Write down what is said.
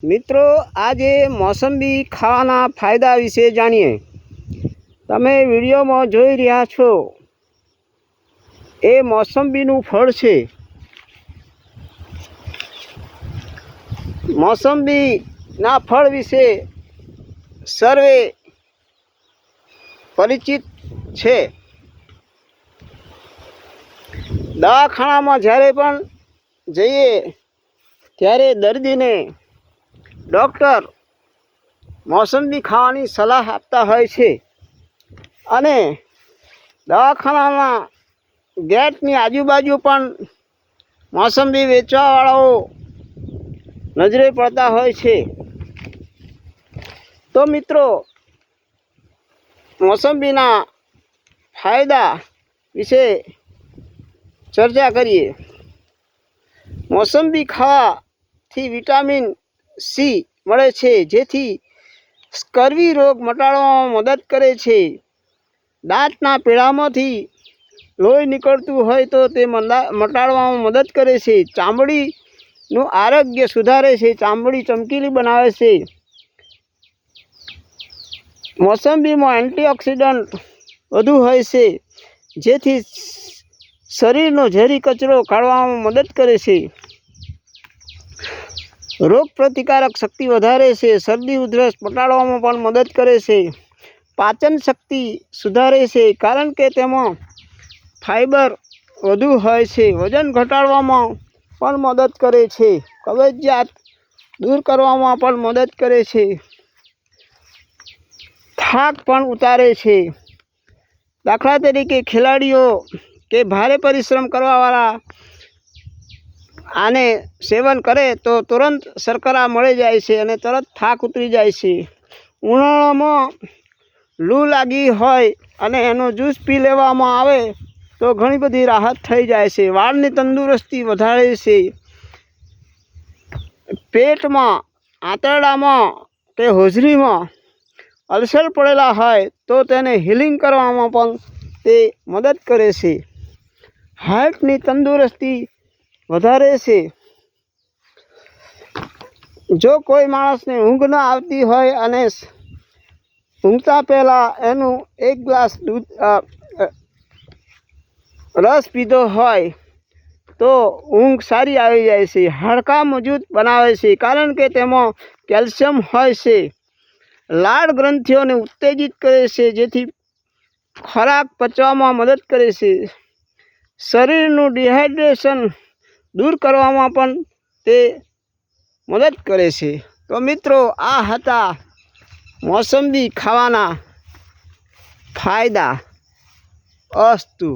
મિત્રો આજે મોસંબી ખાવાના ફાયદા વિશે જાણીએ। તમે વિડીયોમાં જોઈ રહ્યા છો એ મોસંબીનું ફળ છે। મોસંબીના ફળ વિશે સર્વે પરિચિત છે। દવાખાનામાં જ્યારે પણ જઈએ ત્યારે દર્દીને ડૉક્ટર મોસંબી ખાવાની સલાહ આપતા હોય છે અને દવાખાનાના ગેટની આજુબાજુ પણ મોસંબી વેચવાવાળાઓ નજરે પડતા હોય છે। તો મિત્રો મોસંબીના ફાયદા વિશે ચર્ચા કરીએ। મોસંબી ખાવાથી વિટામિન સી મળે છે, જેથી સ્કર્વી રોગ મટાડવામાં મદદ કરે છે। દાંતના પીળામાંથી લોહી નીકળતું હોય તો તે મટાડવામાં મદદ કરે છે। ચામડીનું આરોગ્ય સુધારે છે, ચામડી ચમકીલી બનાવે છે। મોસંબીમાં એન્ટીઓક્સિડન્ટ વધુ હોય છે, જેથી શરીરનો ઝેરી કચરો કાઢવામાં મદદ કરે છે। રોગ પ્રતિકારક શક્તિ વધારે છે, શરદી ઉધરસ મટાડવામાં પણ મદદ કરે છે। પાચન શક્તિ સુધારે છે, કારણ કે તેમાં ફાઇબર વધુ હોય છે। વજન ઘટાડવામાં પણ મદદ કરે છે, કબજિયાત દૂર કરવામાં પણ મદદ કરે છે, થાક પણ ઉતારે છે। દાખલા તરીકે ખેલાડીઓ કે ભારે પરિશ્રમ કરવાવાળા આને સેવન કરે તો તુરંત શર્કરા મળી જાય છે અને તરત થાક ઉતરી જાય છે। ઉનાળામાં લૂ લાગી હોય અને એનો જ્યુસ પી લેવામાં આવે તો ઘણી બધી રાહત થઈ જાય છે। વાળની તંદુરસ્તી વધારે છે। પેટમાં, આંતરડામાં કે હોજરીમાં અલ્સર પડેલા હોય તો તેને હીલિંગ કરવામાં પણ તે મદદ કરે છે। હાર્ટની તંદુરસ્તી વધારે છે। જો કોઈ માણસને ઊંઘ ન આવતી હોય અને ઊંઘતા પહેલાં એનું એક ગ્લાસ રસ પીધો હોય તો ઊંઘ સારી આવી જાય છે। હાડકાં મજબૂત બનાવે છે, કારણ કે તેમાં કેલ્શિયમ હોય છે। લાળ ગ્રંથિઓને ઉત્તેજિત કરે છે, જેથી ખોરાક પચવામાં મદદ કરે છે। શરીરનું ડિહાઇડ્રેશન દૂર કરવામાં પણ તે મદદ કરે છે। તો મિત્રો આ હતા મોસંબી ખાવાના ફાયદા। અસ્તુ।